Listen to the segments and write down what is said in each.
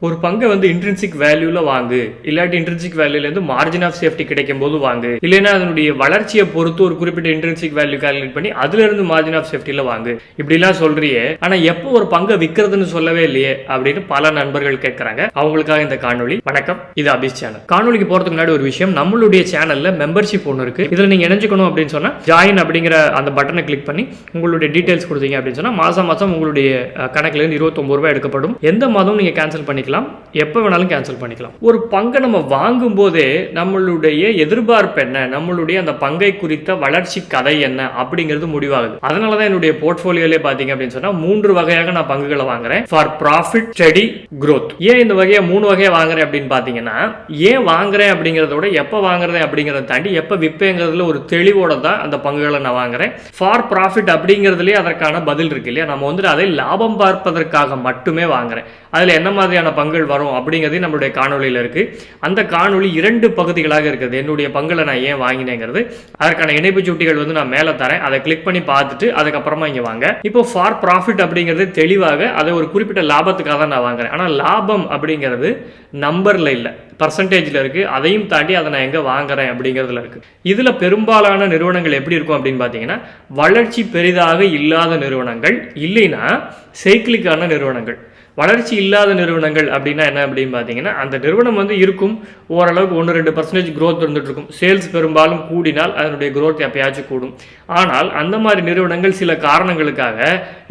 ஒரு பங்கை வந்து இன்ட்ரின்சிக் வேல்யூல வாங்கு, இல்லாட்டி இன்ட்ரின்சிக் வேல்யூலேருந்து மார்ஜின் ஆஃப் சேஃப்டி கிடைக்கும் போது வாங்கு, இல்லைன்னா அதனுடைய வளர்ச்சியை பொறுத்து ஒரு குறிப்பிட்ட இன்ட்ரின்சிக் வேல்யூ கால்குலேட் பண்ணி அதுல இருந்து மார்ஜின் ஆஃப் சேஃப்டில வாங்கு, இப்படிலாம் சொல்றியே, ஆனா எப்போ ஒரு பங்கை விற்கிறதுன்னு சொல்லவே இல்லையே அப்படின்னு பல நண்பர்கள் கேட்கறாங்க. அவங்களுக்காக இந்த காணொலி. வணக்கம், இது அபிஷ் சேனல். காணொலிக்கு போறதுக்கு முன்னாடி ஒரு விஷயம், நம்மளுடைய சேனல்ல மெம்பர்ஷிப் ஒன்று இருக்கு. இதுல நீங்க இணைஞ்சுக்கணும் அப்படின்னு சொன்னா ஜாயின் அப்படிங்கிற அந்த பட்டனை கிளிக் பண்ணி உங்களுடைய டீடைல்ஸ் கொடுத்தீங்க அப்படின்னு சொன்னா மாசம் உங்களுடைய கணக்குல இருந்து 29 ரூபாய் எடுக்கப்படும். எந்த மாதம் நீங்க கேன்சல் பண்ணிக்கலாம், எப்ப வேணாலும் கேன்சல் பண்ணிக்கலாம். ஒரு பங்கை நம்ம வாங்கும் போதே நம்மளுடைய எதிர்பார்ப்பு என்ன, நம்மளுடைய அந்த பங்கை குறித்த வளர்ச்சி கதை என்ன அப்படிங்கிறது முடிவாகுது. அதனாலதான் என்னுடைய போர்ட்போலியோலே பாத்தீங்க அப்படின்னு சொன்னா 3 வகையாக நான் பங்குகளை வாங்குறேன். For profit, study, growth. ஏன் இந்த வகையை 3 வகையை வாங்குறேன் அப்படின்னு பாத்தீங்கன்னா, ஏன் வாங்குறேன் அப்படிங்கறத விட எப்ப வாங்குறேன் அப்படிங்கறத தாண்டி எப்ப விற்பேங்கிறதுல ஒரு தெளிவோட தான் அந்த பங்குகளை நான் வாங்குறேன். ஃபார் ப்ராஃபிட் அப்படிங்கிறதுலேயே அதற்கான பதில் இருக்கு இல்லையா, நம்ம வந்துட்டு அதை லாபம் பார்ப்பதற்காக மட்டுமே வாங்குறேன். அதுல என்ன மாதிரியான பங்குகள் வரும் அப்படிங்கிறது நம்மளுடைய காணொலியில் இருக்கு. அந்த காணொலி 2 பகுதிகளாக இருக்குது. என்னுடைய பங்குகளை நான் ஏன் வாங்கினேங்கிறது, அதற்கான இணைப்பு சுட்டிகள் வந்து நான் மேலே தரேன். அதை கிளிக் பண்ணி பார்த்துட்டு அதுக்கப்புறமா இங்கே வாங்க. இப்போ ஃபார் ப்ராஃபிட் அப்படிங்கிறது தெளிவாக அதை ஒரு குறிப்பிட்ட லாபத்துக்காக தான் நான் வாங்குறேன். ஆனால் லாபம் அப்படிங்கிறது நம்பர்ல இல்லை, பர்சன்டேஜில் இருக்கு. அதையும் தாண்டி அதை நான் எங்கே வாங்குறேன் அப்படிங்கிறதுல இருக்கு. இதுல பெரும்பாலான நிறுவனங்கள் எப்படி இருக்கும் அப்படின்னு பார்த்தீங்கன்னா, வளர்ச்சி பெரிதாக இல்லாத நிறுவனங்கள், இல்லைன்னா சைக்கிளிக்கான நிறுவனங்கள். வளர்ச்சி இல்லாத நிறுவனங்கள் அப்படின்னா என்ன அப்படின்னு பார்த்தீங்கன்னா, அந்த நிறுவனம் வந்து இருக்கும், ஓரளவுக்கு 1-2% growth இருந்துட்டு இருக்கும். சேல்ஸ் பெரும்பாலும் கூடினால் அதனுடைய growth எப்பயாச்சும் கூடும். ஆனால் அந்த மாதிரி நிறுவனங்கள் சில காரணங்களுக்காக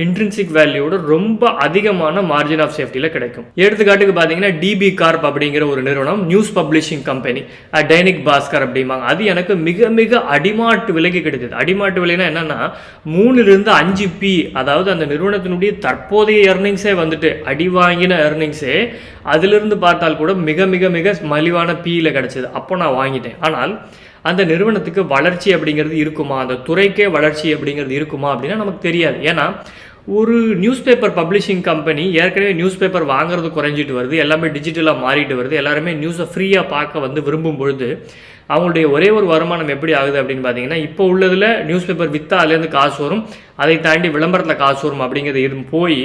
இன்ட்ரின்சிக் வேல்யூவோட ரொம்ப அதிகமான மார்ஜின் ஆஃப் சேஃப்டியில் கிடைக்கும். எடுத்துக்காட்டுக்கு பார்த்தீங்கன்னா, டிபி கார்ப் அப்படிங்கிற ஒரு நிறுவனம், news publishing company, Dainik Bhaskar அப்படிம்பாங்க. அது எனக்கு மிக மிக அடிமாட்டு விலைக்கு கிடைத்தது. அடிமாட்டு விலைனா என்னன்னா 3-5 P, அதாவது அந்த நிறுவனத்தினுடைய தற்போதைய எர்னிங்ஸே வந்துட்டு அடி வாங்கின எர்னிங்ஸே அதிலிருந்து பார்த்தால் கூட மிக மிக மிக மலிவான பீல கிடைச்சது. அப்போ நான் வாங்கிட்டேன். ஆனால் அந்த நிறுவனத்துக்கு வளர்ச்சி அப்படிங்கிறது இருக்குமா, அந்த துறைக்கே வளர்ச்சி அப்படிங்கிறது இருக்குமா அப்படின்னா நமக்கு தெரியாது. ஏன்னா ஒரு நியூஸ் பேப்பர் பப்ளிஷிங் கம்பெனி ஏற்கனவே நியூஸ் பேப்பர் வாங்குறது குறைஞ்சிட்டு வருது, எல்லாமே டிஜிட்டலாக மாறிட்டு வருது, எல்லாருமே நியூஸை ஃப்ரீயாக பார்க்க வந்து விரும்பும் பொழுது அவங்களுடைய ஒரே ஒரு வருமானம் எப்படி ஆகுது அப்படின்னு பார்த்தீங்கன்னா, இப்போ உள்ளதில் நியூஸ் பேப்பர் விற்றா அதுலேருந்து காசு வரும், அதை தாண்டி விளம்பரத்தில் காசு வரும் அப்படிங்கிறது போய்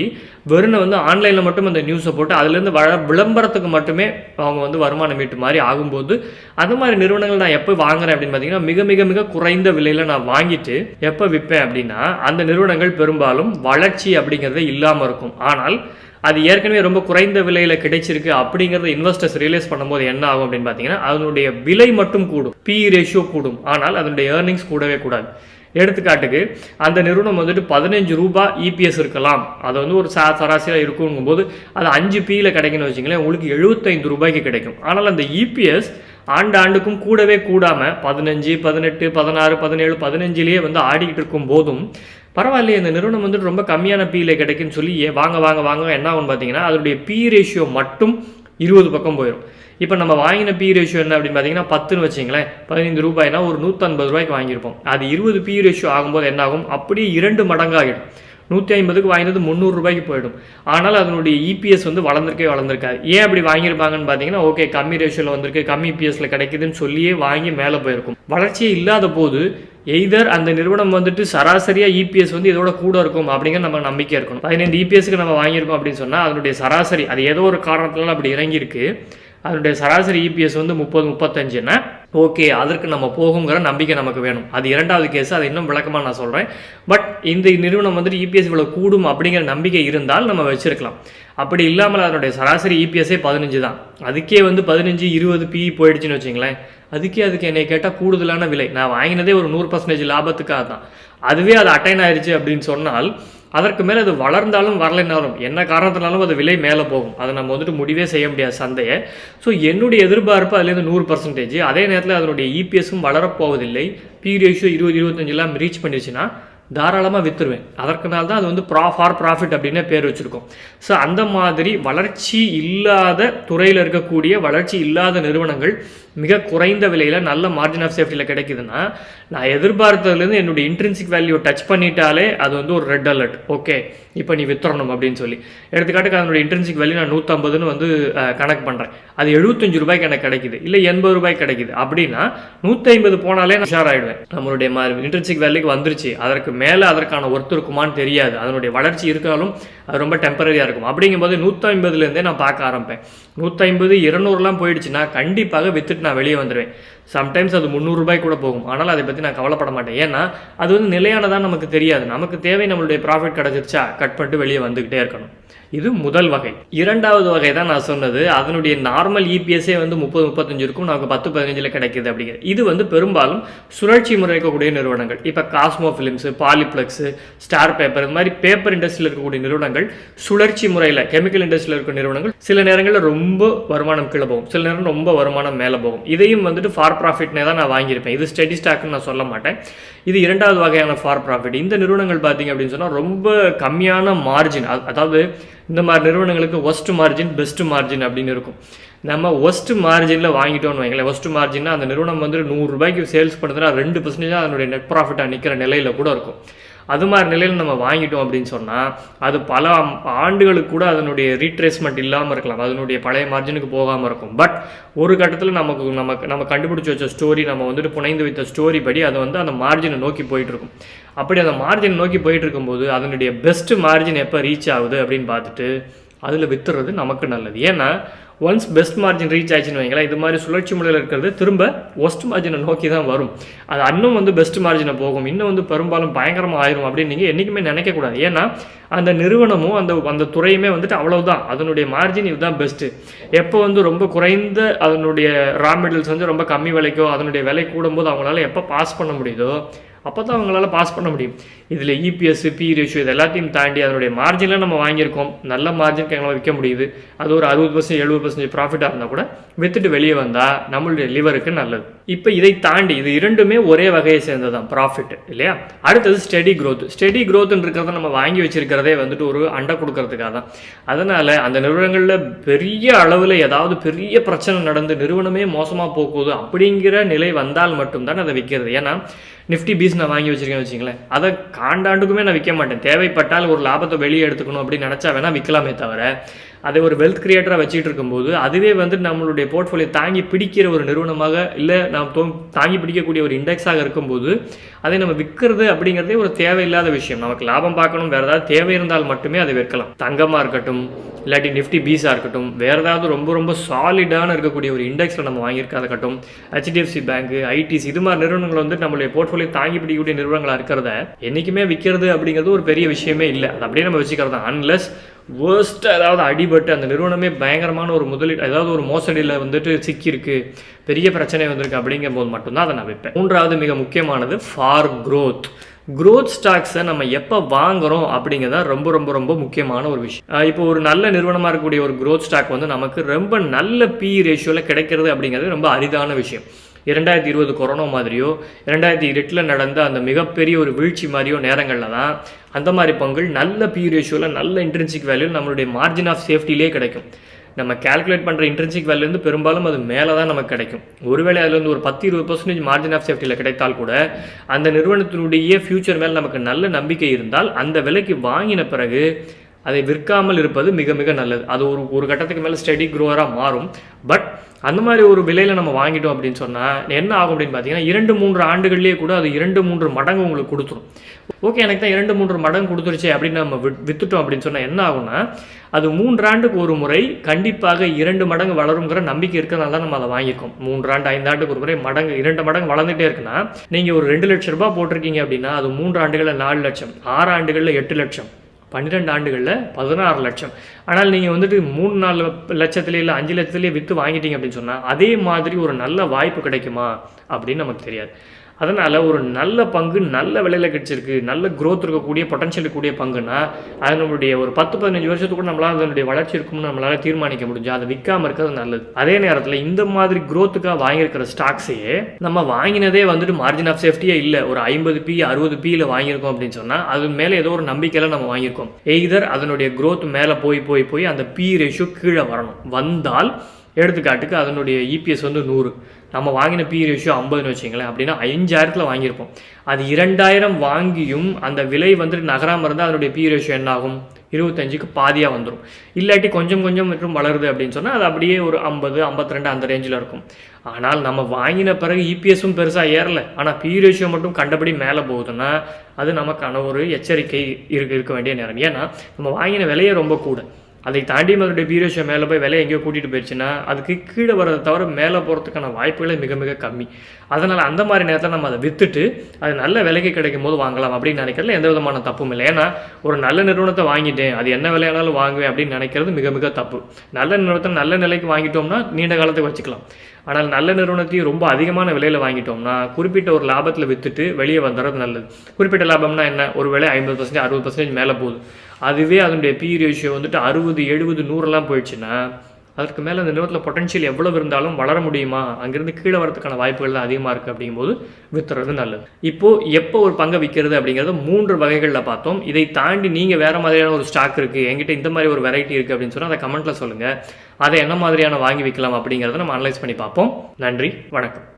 வெறும் வந்து ஆன்லைனில் மட்டும் அந்த நியூஸை போட்டு அதுலேருந்து விளம்பரத்துக்கு மட்டுமே அவங்க வந்து வருமானம் ஈட்டு மாதிரி ஆகும்போது, அந்த மாதிரி நிறுவனங்கள் நான் எப்போ வாங்குறேன் அப்படின்னு பார்த்தீங்கன்னா, மிக மிக மிக குறைந்த விலையில் நான் வாங்கிட்டு எப்போ விற்பேன் அப்படின்னா, அந்த நிறுவனங்கள் பெரும்பாலும் வளர்ச்சி அப்படிங்கிறதே இல்லாமல் இருக்கும். ஆனால் அது ஏற்கனவே ரொம்ப குறைந்த விலையில் கிடைச்சிருக்கு அப்படிங்கிறத இன்வெஸ்டர்ஸ் ரியலைஸ் பண்ணும்போது என்ன ஆகும் அப்படின்னு பார்த்தீங்கன்னா, அதனுடைய விலை மட்டும் கூடும், PE ரேஷியோ கூடும், ஆனால் அதனுடைய ஏர்னிங்ஸ் கூடவே கூடாது. எடுத்துக்காட்டுக்கு அந்த நிறுவனம் வந்துட்டு 15 ரூபாய் EPS இருக்கலாம், அது வந்து ஒரு சராசரியாக இருக்குங்கும் போது அது 5 Pயில் கிடைக்குன்னு வச்சிங்களேன், உங்களுக்கு 75 ரூபாய்க்கு கிடைக்கும். ஆனால் அந்த EPS ஆண்டுக்கும் கூடவே கூடாமல் 15, 18, 16, 17, 15லேயே வந்து ஆடிக்கிட்டு இருக்கும் போதும் பரவாயில்லையே, இந்த நிறுவனம் வந்து ரொம்ப கம்மியான பீல கிடைக்குன்னு சொல்லி வாங்க வாங்க வாங்க என்ன ஆகும் பார்த்தீங்கன்னா, அதனுடைய PE ரேஷியோ மட்டும் 20 பக்கம் போயிடும். இப்போ நம்ம வாங்கின PE ரேஷியோ என்ன அப்படின்னு பார்த்தீங்கன்னா 10ன்னு வச்சிங்களேன், 15 ரூபாய்னா ஒரு 150 ரூபாய்க்கு வாங்கியிருப்போம். அது 20 PE ரேஷியோ ஆகும்போது என்ன ஆகும், அப்படியே 2 மடங்காகிடும். 150க்கு வாங்கினது 300 ரூபாய்க்கு போயிடும். ஆனால் அதனுடைய EPS வந்து வளர்ந்துருக்காது. ஏன் அப்படி வாங்கியிருப்பாங்கன்னு பார்த்தீங்கன்னா, ஓகே கம்மி ரேஷியோவில் வந்திருக்கு, கம்மி EPSல கிடைக்குதுன்னு சொல்லியே வாங்கி மேலே போயிருக்கும். வளர்ச்சியே இல்லாத போது எய்தர் அந்த நிறுவனம் வந்துட்டு சராசரியாக EPS வந்து இதோட கூட இருக்கும் அப்படிங்கிற நம்ம நம்பிக்கை இருக்கணும். 15 EPSக்கு நம்ம வாங்கியிருக்கோம் அப்படின்னு சொன்னால் அதனுடைய சராசரி அது ஏதோ ஒரு காரணத்தினால அப்படி இறங்கியிருக்கு, அதனுடைய சராசரி EPS வந்து 30-35ன்னா ஓகே, அதற்கு நம்ம போகுங்கிற நம்பிக்கை நமக்கு வேணும். அது 2வது கேஸ், அது இன்னும் விளக்கமாக நான் சொல்கிறேன். பட் இந்த நிறுவனம் வந்துட்டு EPS இவ்வளோ கூடும் அப்படிங்கிற நம்பிக்கை இருந்தால் நம்ம வச்சிருக்கலாம். அப்படி இல்லாமல் அதனுடைய சராசரி EPSே 15 தான், அதுக்கே வந்து 15-20 PE போயிடுச்சுன்னு வச்சிங்களேன், அதுக்கு என்னை கேட்டால் கூடுதலான விலை. நான் வாங்கினதே ஒரு 100% லாபத்துக்காக தான். அதுவே அது அட்டைன் ஆயிடுச்சு அப்படின்னு சொன்னால் அதற்கு மேலே அது வளர்ந்தாலும் வரலைன்னாலும் என்ன காரணத்தினாலும் அது விலை மேலே போகும். அதை நம்ம வந்துட்டு முடிவே செய்ய முடியாது சந்தையை. ஸோ என்னுடைய எதிர்பார்ப்பு அதுலேருந்து 100%. அதே நேரத்தில் அதனுடைய EPSும் வளரப்போவதில்லை. PE ரேஷியோ 20-25 ரீச் பண்ணிடுச்சுன்னா தாராளமாக விற்றுருவேன். அதற்குனால தான் அது வந்து ஃபார் ப்ராஃபிட் அப்படின்னு பேர் வச்சுருக்கோம். ஸோ அந்த மாதிரி வளர்ச்சி இல்லாத துறையில் இருக்கக்கூடிய வளர்ச்சி இல்லாத நிறுவனங்கள் மிக குறைந்த விலையில் நல்ல மார்ஜின் ஆஃப் சேஃப்டியில் கிடைக்குதுன்னா, நான் எதிர்பார்த்ததுலேருந்து என்னுடைய இன்ட்ரின்சிக் வேல்யூ டச் பண்ணிட்டாலே அது வந்து ஒரு ரெட் அலர்ட். ஓகே, இப்போ நீ வித்துறணும் அப்படின்னு சொல்லி. எடுத்துக்காட்டுக்கு அதனுடைய இன்ட்ரின்சிக் வேல்யூ நான் 150ன்னு வந்து கணக்கு பண்ணுறேன், அது 75 ரூபாய்க்கு எனக்கு கிடைக்குது, இல்லை 80 ரூபாய்க்கு கிடைக்குது அப்படின்னா 150 போனாலே நான் ஷேர் ஆகிடுவேன். நம்மளுடைய இன்ட்ரின்சிக் வேல்யூக்கு வந்துருச்சு, அதற்கு மேலே அதற்கான ஒர்த் இருக்குமான்னு தெரியாது, அதனுடைய வளர்ச்சி இருக்காலும் அது ரொம்ப டெம்பரரியாக இருக்கும். அப்படிங்கும்போது 150லேருந்தே நான் பார்க்க ஆரம்பிப்பேன். 150 200லாம் போயிடுச்சுன்னா கண்டிப்பாக வித்துட்டு நான் வெளியே வந்துடுவேன். சம்டைம்ஸ் அது 300 ரூபாய் கூட போகும். ஆனால் அதை பற்றி நான் கவலைப்பட மாட்டேன். ஏன்னா அது வந்து நிலையானதான் நமக்கு தெரியாது. நமக்கு தேவை நம்மளுடைய ப்ராஃபிட் கிடச்சிருச்சா கட் பண்ணிட்டு வெளியே வந்துக்கிட்டே இருக்கணும். இது முதல் வகை. இரண்டாவது வகை தான் நான் சொன்னது. அதனுடைய நார்மல் இபிஎஸ்ஸே வந்து 30-35 இருக்கும், நமக்கு 10-15 கிடைக்குது அப்படிங்கிறது. இது வந்து பெரும்பாலும் சுழற்சி முறை இருக்கக்கூடிய நிறுவனங்கள். இப்போ Cosmo films, Polyplex, star paper, இந்த மாதிரி பேப்பர் இண்டஸ்ட்ரியில் இருக்கக்கூடிய நிறுவனங்கள், சுழற்சி முறையில் கெமிக்கல் இண்டஸ்ட்ரியில் இருக்கிற நிறுவனங்கள் சில நேரங்களில் ரொம்ப வருமானம் கீழே போகும், சில நேரம் ரொம்ப வருமானம் மேலே போகும். இதையும் வந்துட்டு ஃபார் ப்ராஃபிட்னே தான் நான் வாங்கியிருப்பேன். இது ஸ்டெடி ஸ்டாக்னு நான் சொல்ல மாட்டேன். இது இரண்டாவது வகையான ஃபார் ப்ராஃபிட். இந்த நிறுவனங்கள் பார்த்தீங்க அப்படின்னு சொன்னால் ரொம்ப கம்மியான மார்ஜின், அதாவது இந்த மாதிரி நிறுவனங்களுக்கு ஒஸ்ட் மார்ஜின் பெஸ்ட் மார்ஜின் அப்படின்னு இருக்கும். நம்ம ஒஸ்ட் மார்ஜினில் வாங்கிட்டோம்னு வைங்களேன். ஒஸ்ட் மார்ஜின்னா அந்த நிறுவனம் வந்து 100 ரூபாய்க்கு சேல்ஸ் பண்ணுறதுனா 2% அதனுடைய நெட் ப்ராஃபிட்டாக நிற்கிற நிலையில் கூட இருக்கும். அது மாதிரி நிலையில் நம்ம வாங்கிட்டோம் அப்படின்னு சொன்னால் அது பல ஆண்டுகளுக்கு கூட அதனுடைய ரீட்ரேஸ்மெண்ட் இல்லாமல் இருக்கலாம், அதனுடைய பழைய மார்ஜினுக்கு போகாமல் இருக்கும். பட் ஒரு கட்டத்தில் நம்ம கண்டுபிடிச்சி வச்ச ஸ்டோரி, நம்ம வந்துட்டு புனைந்து வைத்த ஸ்டோரி படி அது வந்து அந்த மார்ஜினை நோக்கி போயிட்டுருக்கும். அப்படி அந்த மார்ஜினை நோக்கி போயிட்டு இருக்கும்போது அதனுடைய பெஸ்ட் மார்ஜின் எப்போ ரீச் ஆகுது அப்படின்னு பார்த்துட்டு அதில் வித்துறது நமக்கு நல்லது. ஏன்னா ஒன்ஸ் பெஸ்ட் மார்ஜின் ரீச் ஆயிடுச்சுன்னு வைங்களேன், இது மாதிரி சுழற்சி முறையில் இருக்கிறது திரும்ப ஒஸ்ட் மார்ஜினை நோக்கி தான் வரும். அது இன்னும் வந்து பெஸ்ட் மார்ஜினை போகும், இன்னும் வந்து பெரும்பாலும் பயங்கரமாக ஆயிரும் அப்படின்னு நீங்கள் என்றைக்குமே நினைக்கக்கூடாது. ஏன்னா அந்த நிறுவனமும் அந்த துறையுமே வந்துட்டு அவ்வளவுதான், அதனுடைய மார்ஜின் இதுதான் பெஸ்ட்டு. எப்போ வந்து ரொம்ப குறைந்த அதனுடைய ரா மெட்டீரியல்ஸ் வந்து ரொம்ப கம்மி விலைக்கோ அதனுடைய விலை கூடும்போது அவங்களால எப்போ பாஸ் பண்ண முடியுதோ அப்போ தான் அவங்களால பாஸ் பண்ண முடியும். இதில் இபிஎஸ், பி ரேஷியோ இது எல்லாத்தையும் தாண்டி அதனுடைய மார்ஜினில் நம்ம வாங்கியிருக்கோம், நல்ல மார்ஜினுக்கு எங்களால் விற்க முடியுது. அது ஒரு 60% 70% ப்ராஃபிட்டாக இருந்தால் கூட விற்றுட்டு வெளியே வந்தால் நம்மளுடைய லிவருக்கு நல்லது. இப்போ இதை தாண்டி இது இரண்டுமே ஒரே வகையை சேர்ந்தது தான் ப்ராஃபிட் இல்லையா. அடுத்தது ஸ்டெடி க்ரோத். ஸ்டெடி க்ரோத்ன்னு இருக்கிறத நம்ம வாங்கி வச்சிருக்கிறதே வந்துட்டு ஒரு அண்டை கொடுக்கறதுக்காக தான். அதனால் அந்த நிறுவனங்களில் பெரிய அளவில் ஏதாவது பெரிய பிரச்சனை நடந்து நிறுவனமே மோசமாக போகுது அப்படிங்கிற நிலை வந்தால் மட்டும்தான் அதை விற்கிறது. ஏன்னா நிஃப்டி பீஸ் நான் வாங்கி வச்சிருக்கேன்னு வச்சுங்களேன், அதை காண்டாண்டுக்குமே நான் விற்க மாட்டேன். தேவைப்பட்டால் ஒரு லாபத்தை வெளியே எடுத்துக்கணும் அப்படின்னு நினச்சா வேணால் விற்கலாமே தவிர அதை ஒரு வெல்த் கிரியேட்டராக வச்சுட்டு இருக்கும்போது அதுவே வந்து நம்மளுடைய போர்ட்ஃபோலியோ தாங்கி பிடிக்கிற ஒரு நிறுவனமாக இல்லை நாம் தாங்கி பிடிக்கக்கூடிய ஒரு இண்டெக்ஸாக இருக்கும்போது அதை நம்ம விற்கிறது அப்படிங்கிறதே ஒரு தேவையில்லாத விஷயம். நமக்கு லாபம் பார்க்கணும், வேறு ஏதாவது தேவை இருந்தால் மட்டுமே அதை விற்கலாம். தங்கமாக இருக்கட்டும், இல்லாட்டி நிஃப்டி பீஸாக இருக்கட்டும், வேறு ஏதாவது ரொம்ப ரொம்ப சாலிடான இருக்கக்கூடிய ஒரு இண்டெக்ஸில் நம்ம வாங்கியிருக்கா இருக்கட்டும், ஹெச்டிஎஃப்சி பேங்க், ஐடிசி, இது மாதிரி நிறுவனங்கள் வந்து நம்மளுடைய போர்ட்ஃபோலியோ தாங்கி பிடிக்கக்கூடிய நிறுவனங்களாக இருக்கிறத என்றைக்குமே விற்கிறது அப்படிங்கிறது ஒரு பெரிய விஷயமே இல்லை. அது அப்படியே நம்ம வச்சுக்கிறது தான். அன்லெஸ் வேர்ஸ்ட் ஏதாவது அடிபட்டு அந்த நிறுவனமே பயங்கரமான ஒரு முதலீடு ஏதாவது ஒரு மோசடியில் வந்துட்டு சிக்கியிருக்கு, பெரிய பிரச்சனை வந்திருக்கு அப்படிங்கும் போது மட்டும்தான் அதை நான் வைப்பேன். மூன்றாவது மிக முக்கியமானது ஃபார் க்ரோத். க்ரோத் ஸ்டாக்ஸை நம்ம எப்போ வாங்குகிறோம் அப்படிங்கிறத ரொம்ப ரொம்ப ரொம்ப முக்கியமான ஒரு விஷயம். இப்போ ஒரு நல்ல நிறுவனமாக இருக்கக்கூடிய ஒரு க்ரோத் ஸ்டாக் வந்து நமக்கு ரொம்ப நல்ல பி ரேஷியோவில் கிடைக்கிறது அப்படிங்கிறது ரொம்ப அரிதான விஷயம். 2020 கொரோனா மாதிரியோ 2008 நடந்த அந்த மிகப்பெரிய ஒரு வீழ்ச்சி மாதிரியோ நேரங்களில் தான் அந்த மாதிரி பங்குகள் நல்ல பி ரேஷியோவில் நல்ல இன்ட்ரின்சிக் வேல்யூ நம்மளுடைய மார்ஜின் ஆஃப் சேஃப்டிலே கிடைக்கும். நம்ம கால்குலேட் பண்ணுற இன்ட்ரின்சிக் வேல்யூலேருந்து பெரும்பாலும் அது மேலே தான் நமக்கு கிடைக்கும். ஒருவேளை அதுலேருந்து ஒரு 10-20% மார்ஜின் ஆஃப் சேஃப்டியில் கிடைத்தால் கூட அந்த நிறுவனத்தினுடைய ஃபியூச்சர் மேலே நமக்கு நல்ல நம்பிக்கை இருந்தால் அந்த விலைக்கு வாங்கின பிறகு அதை விற்காமல் இருப்பது மிக மிக நல்லது. அது ஒரு கட்டத்துக்கு மேலே ஸ்டெடி க்ரோவராக மாறும். பட் அந்த மாதிரி ஒரு விலையில் நம்ம வாங்கிட்டோம் அப்படின்னு சொன்னால் என்ன ஆகும் அப்படின்னு பார்த்தீங்கன்னா 2-3 ஆண்டுகள்லேயே கூட அது 2-3 மடங்கு உங்களுக்கு கொடுத்துரும். ஓகே, எனக்கு தான் 2-3 மடங்கு கொடுத்துருச்சு அப்படின்னு நம்ம விற்றுட்டோம் அப்படின்னு சொன்னால் என்ன ஆகும்னா அது 3 ஆண்டுக்கு ஒரு முறை கண்டிப்பாக 2 மடங்கு வளருங்கிற நம்பிக்கை இருக்கிறதுனால தான் நம்ம அதை வாங்கியிருக்கோம். 3 ஆண்டு 5 ஆண்டுக்கு ஒரு முறை 2 மடங்கு வளர்ந்துட்டே இருக்குன்னா நீங்கள் ஒரு 2 லட்சம் ரூபாய் போட்டிருக்கீங்க அப்படின்னா அது 3 ஆண்டுகளில் 4 லட்சம், 6 ஆண்டுகளில் 8 லட்சம், 12 ஆண்டுகளில் 16 லட்சம். ஆனால் நீங்கள் வந்துட்டு 3-4 லட்சத்துலேயே இல்லை 5 லட்சத்துலேயே விற்று வாங்கிட்டீங்க அப்படின்னு சொன்னால் அதே மாதிரி ஒரு நல்ல வாய்ப்பு கிடைக்குமா அப்படின்னு நமக்கு தெரியாது. அதனால் ஒரு நல்ல பங்கு நல்ல விலையில் கிடைச்சிருக்கு, நல்ல க்ரோத் இருக்கக்கூடிய பொட்டன்ஷியல் இருக்கக்கூடிய பங்குன்னா அது நம்மளுடைய ஒரு 10-15 வருஷத்துக்கு கூட நம்மளால் அதனுடைய வளர்ச்சி இருக்கும்னு நம்மளால் தீர்மானிக்க முடிஞ்சு அதை விற்காமல் இருக்கிறது நல்லது. அதே நேரத்தில் இந்த மாதிரி க்ரோத்துக்காக வாங்கியிருக்கிற ஸ்டாக்ஸையே நம்ம வாங்கினதே வந்துட்டு மார்ஜின் ஆஃப் சேஃப்டியே இல்லை, ஒரு 50p 60pயில் வாங்கியிருக்கோம் அப்படின்னு சொன்னால் அது மேலே ஏதோ ஒரு நம்பிக்கையில் நம்ம வாங்கியிருக்கோம். எய்தர் அதனுடைய க்ரோத் மேலே போய் அந்த பி ரேஷியோ கீழே வரணும். வந்தால் எடுத்துக்காட்டுக்கு அதனுடைய இபிஎஸ் வந்து 100, நம்ம வாங்கின பி ரேஷியோ 50ன்னு வச்சிங்களேன், அப்படின்னா 5000ல் வாங்கியிருப்போம். அது 2000 வாங்கியும் அந்த விலை வந்துட்டு நகராமல் இருந்தால் அதனுடைய பி ரேஷியோ என்ன ஆகும்? 25க்கு பாதியாக வந்துடும். இல்லாட்டி கொஞ்சம் கொஞ்சம் மற்றும் வளருது அப்படின்னு சொன்னால் அது அப்படியே ஒரு 50 52 அந்த ரேஞ்சில் இருக்கும். ஆனால் நம்ம வாங்கின பிறகு இபிஎஸும் பெருசாக ஏறலை, ஆனால் பி ரேஷியோ மட்டும் கண்டபடி மேலே போகுதுன்னா அது நமக்கான ஒரு எச்சரிக்கை இருக்க வேண்டிய நேரம். ஏன்னா நம்ம வாங்கின விலையே ரொம்ப கூட, அதை தாண்டி அதோடைய பி ரேஷியோ மேலே போய் விலையை எங்கேயோ கூட்டிகிட்டு போயிடுச்சுன்னா அதுக்கு கீழே வரதை தவிர மேலே போகிறதுக்கான வாய்ப்புகளே மிக மிக கம்மி. அதனால் அந்த மாதிரி நேரத்தில் நம்ம அதை விற்றுட்டு அது நல்ல விலைக்கு கிடைக்கும் போது வாங்கலாம் அப்படின்னு நினைக்கிறதுல எந்த விதமான தப்பும் இல்லை. ஏன்னா ஒரு நல்ல நிறுவனத்தை வாங்கிட்டேன், அது என்ன விலையானாலும் வாங்குவேன் அப்படின்னு நினைக்கிறது மிக மிக தப்பு. நல்ல நிறுவனத்தை நல்ல நிலைக்கு வாங்கிட்டோம்னா நீண்ட காலத்துக்கு வச்சுக்கலாம். ஆனால் நல்ல நிறுவனத்தையும் ரொம்ப அதிகமான விலையில் வாங்கிட்டோம்னா குறிப்பிட்ட ஒரு லாபத்தில் விற்றுட்டு வெளியே வந்துடுறது நல்லது. குறிப்பிட்ட லாபம்னா என்ன, ஒரு வேலை 50% 60% மேலே போகுது, அதுவே அதனுடைய பி ரேஷியோ வந்துட்டு 60 70 100 போயிடுச்சுன்னா அதற்கு மேலே அந்த நிறுவனத்தில் பொட்டன்ஷியல் எவ்வளவு இருந்தாலும் வளர முடியுமா, அங்கேருந்து கீழே வரதுக்கான வாய்ப்புகள் தான் அதிகமாக இருக்குது. அப்படிங்கும்போது வித்துறது நல்லது. இப்போது எப்போ ஒரு பங்கை விற்கிறது அப்படிங்கிறது 3 வகைகளில் பார்த்தோம். இதை தாண்டி நீங்கள் வேறு மாதிரியான ஒரு ஸ்டாக் இருக்குது, என்கிட்ட இந்த மாதிரி ஒரு வெரைட்டி இருக்குது அப்படின்னு சொன்னால் அதை கமெண்ட்டில் சொல்லுங்கள். அதை என்ன மாதிரியான வாங்கி விற்கலாம் அப்படிங்கிறத நம்ம அனலைஸ் பண்ணி பார்ப்போம். நன்றி, வணக்கம்.